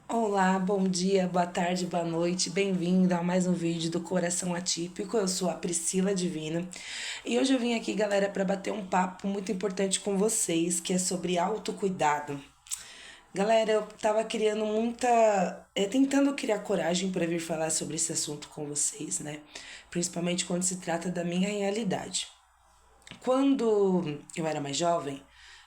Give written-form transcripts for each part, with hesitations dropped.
Olá, bom dia, boa tarde, boa noite, bem-vindo a mais um vídeo do Coração Atípico. Eu sou a Priscila Divina e hoje eu vim aqui, galera, para bater um papo muito importante com vocês, que é sobre autocuidado. Galera, eu tava criando tentando criar coragem para vir falar sobre esse assunto com vocês, né? Principalmente quando se trata da minha realidade. Quando eu era mais jovem,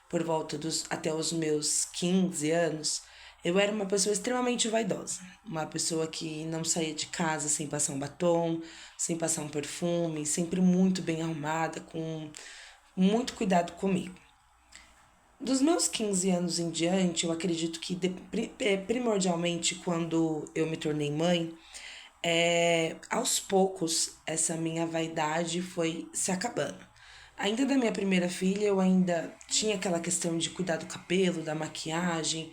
por volta dos até os meus 15 anos, eu era uma pessoa extremamente vaidosa. Uma pessoa que não saía de casa sem passar um batom, sem passar um perfume, sempre muito bem arrumada, com muito cuidado comigo. Dos meus 15 anos em diante, eu acredito que primordialmente quando eu me tornei mãe, aos poucos essa minha vaidade foi se acabando. Ainda da minha primeira filha, eu ainda tinha aquela questão de cuidar do cabelo, da maquiagem.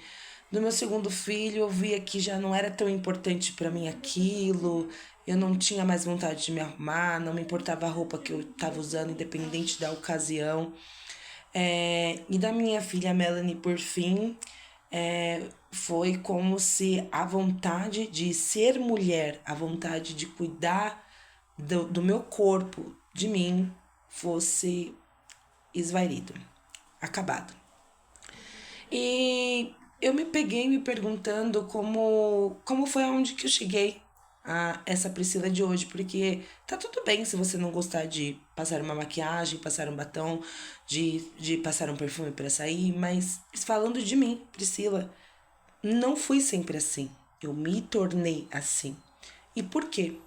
Do meu segundo filho, eu via que já não era tão importante para mim aquilo. Eu não tinha mais vontade de me arrumar, não me importava a roupa que eu estava usando, independente da ocasião. E da minha filha Melanie, por fim, foi como se a vontade de ser mulher, a vontade de cuidar do meu corpo, de mim, fosse esvaído, acabado. E eu me peguei me perguntando como foi aonde que eu cheguei a essa Priscila de hoje, porque tá tudo bem se você não gostar de passar uma maquiagem, passar um batom, de passar um perfume para sair, mas falando de mim, Priscila, não fui sempre assim. Eu me tornei assim. E por quê?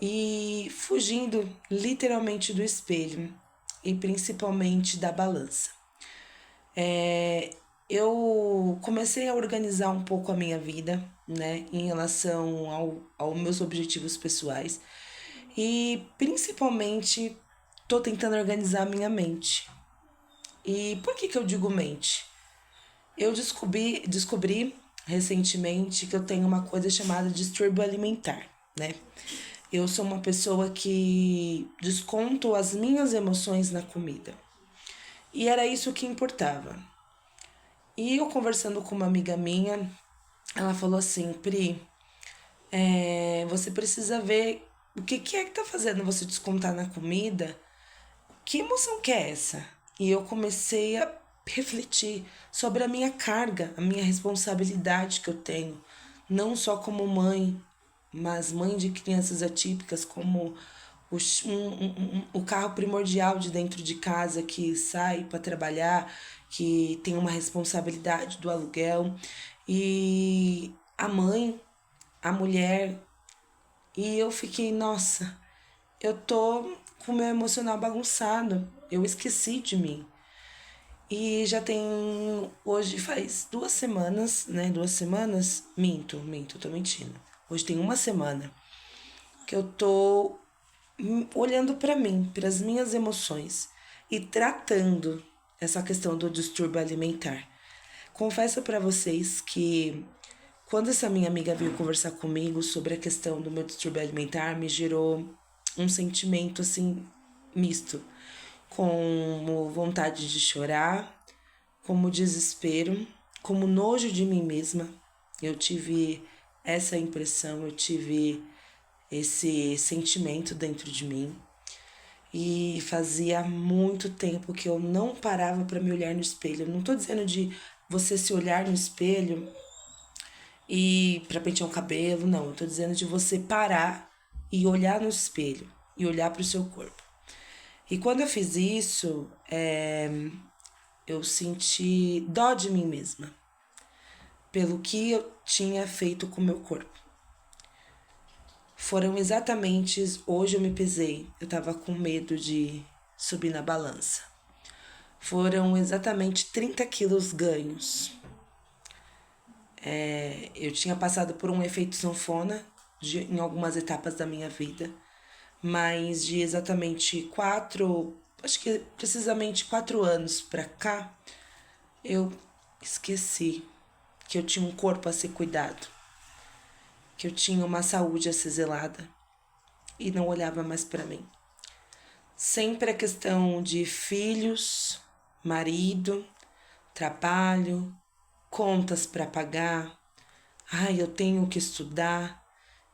E fugindo literalmente do espelho e principalmente da balança. Eu comecei a organizar um pouco a minha vida, né, em relação aos meus objetivos pessoais e principalmente tô tentando organizar a minha mente. E por que eu digo mente? Eu descobri recentemente que eu tenho uma coisa chamada distúrbio alimentar, né? Eu sou uma pessoa que desconto as minhas emoções na comida. E era isso que importava. E eu conversando com uma amiga minha, ela falou assim, Pri, você precisa ver o que é que tá fazendo você descontar na comida. Que emoção que é essa? E eu comecei a refletir sobre a minha carga, a minha responsabilidade que eu tenho, não só como mãe, mas mãe de crianças atípicas, como o carro primordial de dentro de casa que sai para trabalhar, que tem uma responsabilidade do aluguel, e a mãe, a mulher. E eu fiquei, nossa, eu tô com o meu emocional bagunçado. Eu esqueci de mim. E já tem. Hoje faz 2 semanas, né? 2 semanas? Minto, tô mentindo. Hoje tem uma semana que eu tô olhando para mim, para as minhas emoções e tratando essa questão do distúrbio alimentar. Confesso para vocês que quando essa minha amiga veio conversar comigo sobre a questão do meu distúrbio alimentar, me gerou um sentimento assim misto, como vontade de chorar, como desespero, como nojo de mim mesma. Eu tive essa impressão, eu tive esse sentimento dentro de mim. E fazia muito tempo que eu não parava para me olhar no espelho. Eu não tô dizendo de você se olhar no espelho e para pentear o cabelo, não. Eu tô dizendo de você parar e olhar no espelho e olhar para o seu corpo. E quando eu fiz isso, eu senti dó de mim mesma pelo que eu tinha feito com o meu corpo. Foram exatamente. Hoje eu me pesei, eu tava com medo de subir na balança. Foram exatamente 30 quilos ganhos. Eu tinha passado por um efeito sanfona em algumas etapas da minha vida, mas de exatamente 4, acho que precisamente 4 anos pra cá, eu esqueci que eu tinha um corpo a ser cuidado, que eu tinha uma saúde a ser zelada e não olhava mais para mim. Sempre a questão de filhos, marido, trabalho, contas para pagar, Ai, eu tenho que estudar,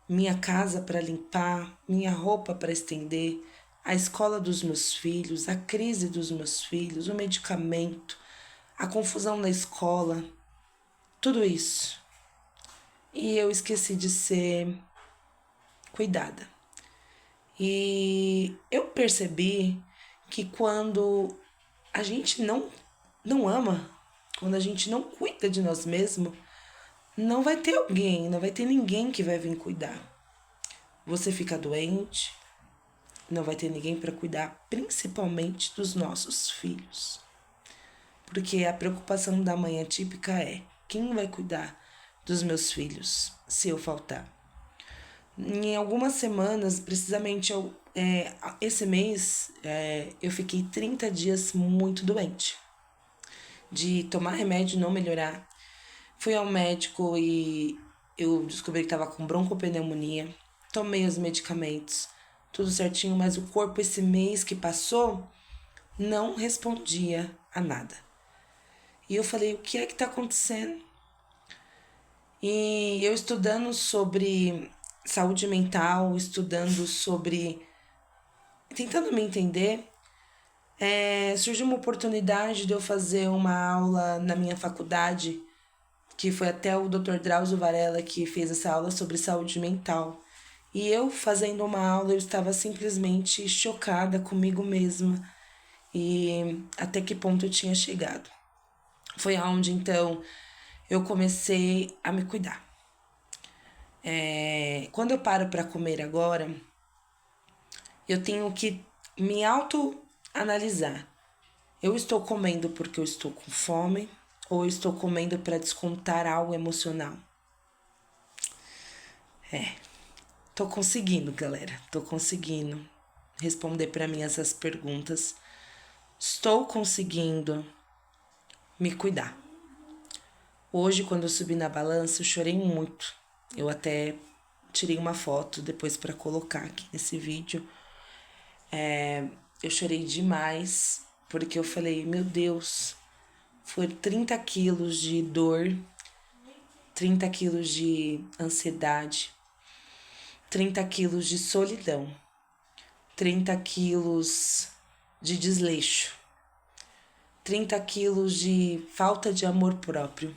minha casa para limpar, minha roupa para estender, a escola dos meus filhos, a crise dos meus filhos, o medicamento, a confusão na escola, tudo isso. E eu esqueci de ser cuidada. E eu percebi que quando a gente não ama, quando a gente não cuida de nós mesmos, não vai ter alguém, não vai ter ninguém que vai vir cuidar. Você fica doente, não vai ter ninguém para cuidar, principalmente dos nossos filhos. Porque a preocupação da mãe típica é: quem vai cuidar dos meus filhos se eu faltar? Em algumas semanas, precisamente esse mês, eu fiquei 30 dias muito doente. De tomar remédio e não melhorar. Fui ao médico e eu descobri que estava com broncopneumonia. Tomei os medicamentos, tudo certinho, mas o corpo esse mês que passou não respondia a nada. E eu falei, o que é que está acontecendo? E eu estudando sobre saúde mental, estudando sobre... tentando me entender, surgiu uma oportunidade de eu fazer uma aula na minha faculdade, que foi até o Dr. Drauzio Varela que fez essa aula sobre saúde mental. E eu fazendo uma aula, eu estava simplesmente chocada comigo mesma e até que ponto eu tinha chegado. Foi aonde então eu comecei a me cuidar. Quando eu paro para comer agora, eu tenho que me autoanalisar. Eu estou comendo porque eu estou com fome ou eu estou comendo para descontar algo emocional? Tô conseguindo, galera. Tô conseguindo responder para mim essas perguntas. Estou conseguindo me cuidar. Hoje, quando eu subi na balança, eu chorei muito. Eu até tirei uma foto depois para colocar aqui nesse vídeo. Eu chorei demais porque eu falei, meu Deus, foi 30 quilos de dor, 30 quilos de ansiedade, 30 quilos de solidão, 30 quilos de desleixo, 30 quilos de falta de amor próprio.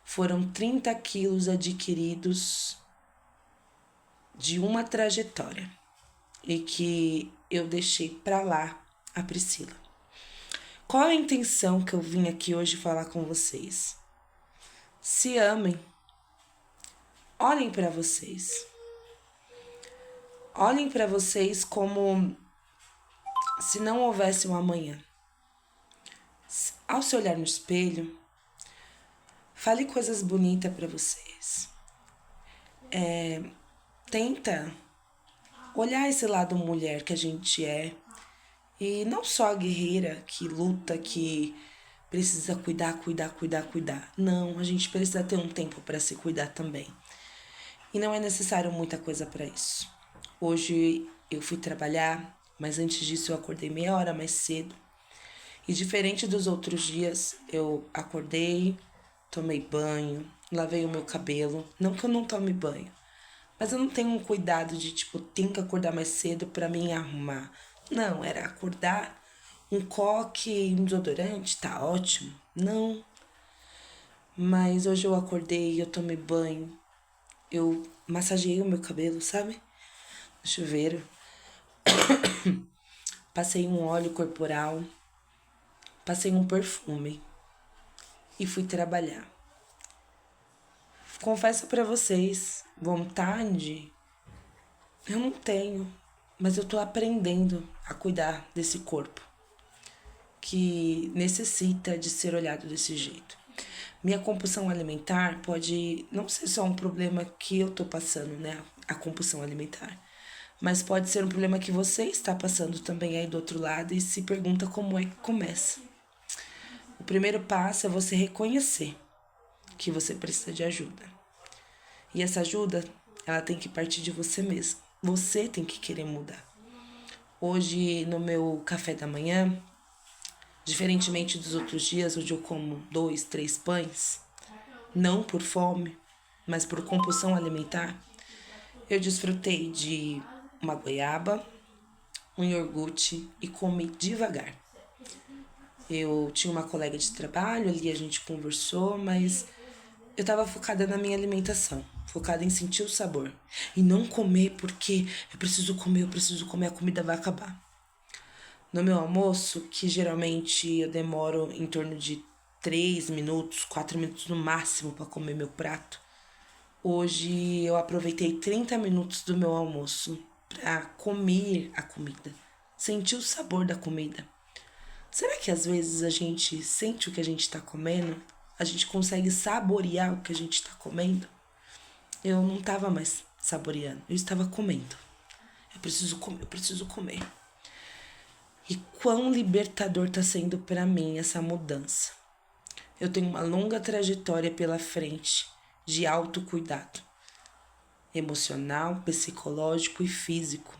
Foram 30 quilos adquiridos de uma trajetória e que eu deixei pra lá a Priscila. Qual a intenção que eu vim aqui hoje falar com vocês? Se amem. Olhem para vocês. Olhem para vocês como se não houvesse um amanhã. Ao se olhar no espelho, fale coisas bonitas para vocês. Tenta olhar esse lado mulher que a gente é. E não só a guerreira que luta, que precisa cuidar. Não, a gente precisa ter um tempo para se cuidar também. E não é necessário muita coisa para isso. Hoje eu fui trabalhar, mas antes disso eu acordei meia hora mais cedo. E diferente dos outros dias, eu acordei, tomei banho, lavei o meu cabelo. Não que eu não tome banho, mas eu não tenho um cuidado de, tipo, tenho que acordar mais cedo pra me arrumar. Não, era acordar, um coque, um desodorante, tá ótimo. Não. Mas hoje eu acordei, eu tomei banho, eu massageei o meu cabelo, sabe? No chuveiro. Passei um óleo corporal, passei um perfume e fui trabalhar. Confesso pra vocês, vontade eu não tenho, mas eu tô aprendendo a cuidar desse corpo que necessita de ser olhado desse jeito. Minha compulsão alimentar pode não ser só um problema que eu tô passando, né? A compulsão alimentar. Mas pode ser um problema que você está passando também aí do outro lado e se pergunta como é que começa. O primeiro passo é você reconhecer que você precisa de ajuda. E essa ajuda, ela tem que partir de você mesmo. Você tem que querer mudar. Hoje, no meu café da manhã, diferentemente dos outros dias, onde eu como 2, 3 pães, não por fome, mas por compulsão alimentar, eu desfrutei de uma goiaba, um iogurte e comi devagar. Eu tinha uma colega de trabalho ali, a gente conversou, mas eu tava focada na minha alimentação, focada em sentir o sabor. E não comer porque eu preciso comer, a comida vai acabar. No meu almoço, que geralmente eu demoro em torno de 3 minutos, 4 minutos no máximo para comer meu prato, hoje eu aproveitei 30 minutos do meu almoço para comer a comida, sentir o sabor da comida. Será que às vezes a gente sente o que a gente está comendo? A gente consegue saborear o que a gente está comendo? Eu não estava mais saboreando, eu estava comendo. Eu preciso comer, eu preciso comer. E quão libertador está sendo para mim essa mudança. Eu tenho uma longa trajetória pela frente de autocuidado, emocional, psicológico e físico.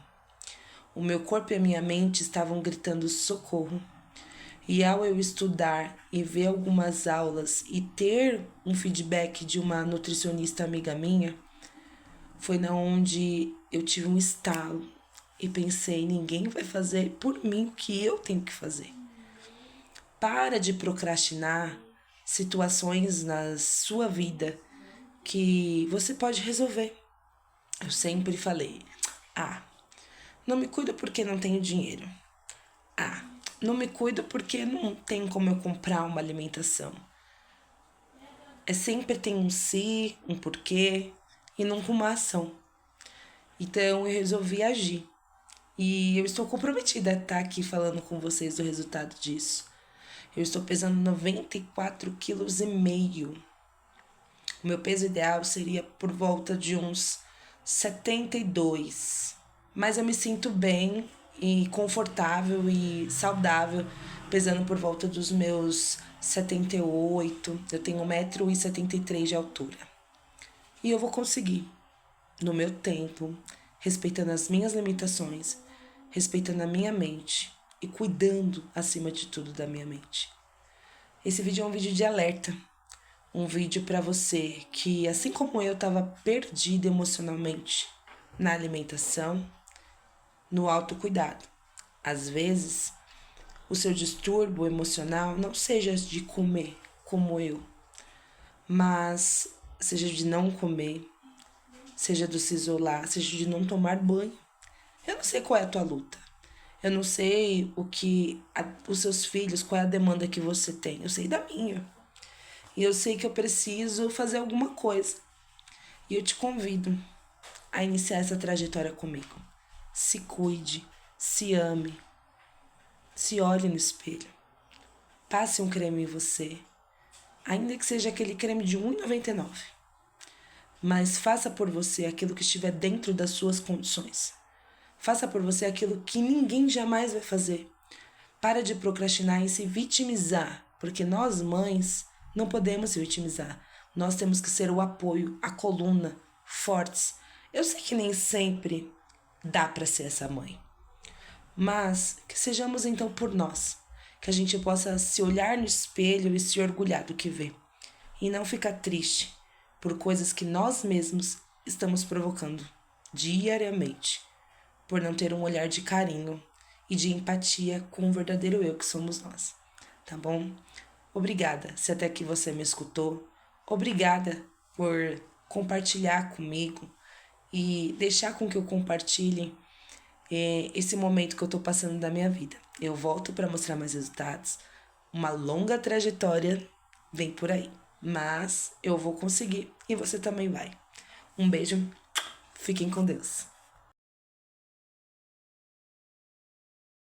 O meu corpo e a minha mente estavam gritando socorro. E ao eu estudar e ver algumas aulas e ter um feedback de uma nutricionista amiga minha, foi na onde eu tive um estalo e pensei, ninguém vai fazer por mim o que eu tenho que fazer. Para de procrastinar situações na sua vida que você pode resolver. Eu sempre falei, não me cuido porque não tenho dinheiro. Não me cuido porque não tem como eu comprar uma alimentação. Sempre tem um se, um porquê e nunca uma ação. Então eu resolvi agir. E eu estou comprometida a estar aqui falando com vocês do resultado disso. Eu estou pesando 94,5 quilos. O meu peso ideal seria por volta de uns 72. Mas eu me sinto bem e confortável e saudável, pesando por volta dos meus 78. Eu tenho 1,73 m de altura. E eu vou conseguir, no meu tempo, respeitando as minhas limitações, respeitando a minha mente e cuidando, acima de tudo, da minha mente. Esse vídeo é um vídeo de alerta. Um vídeo para você que, assim como eu, estava perdida emocionalmente na alimentação, no autocuidado. Às vezes, o seu distúrbio emocional não seja de comer como eu, mas seja de não comer, seja de se isolar, seja de não tomar banho. Eu não sei qual é a tua luta. Eu não sei os seus filhos, qual é a demanda que você tem. Eu sei da minha. E eu sei que eu preciso fazer alguma coisa. E eu te convido a iniciar essa trajetória comigo. Se cuide, se ame, se olhe no espelho. Passe um creme em você, ainda que seja aquele creme de R$1,99. Mas faça por você aquilo que estiver dentro das suas condições. Faça por você aquilo que ninguém jamais vai fazer. Para de procrastinar e se vitimizar, porque nós, mães, não podemos se vitimizar. Nós temos que ser o apoio, a coluna, fortes. Eu sei que nem sempre dá para ser essa mãe, mas que sejamos então por nós, que a gente possa se olhar no espelho e se orgulhar do que vê, e não ficar triste por coisas que nós mesmos estamos provocando diariamente, por não ter um olhar de carinho e de empatia com o verdadeiro eu que somos nós, tá bom? Obrigada se até aqui você me escutou, obrigada por compartilhar comigo e deixar com que eu compartilhe esse momento que eu tô passando da minha vida. Eu volto para mostrar mais resultados. Uma longa trajetória vem por aí, mas eu vou conseguir e você também vai. Um beijo, fiquem com Deus.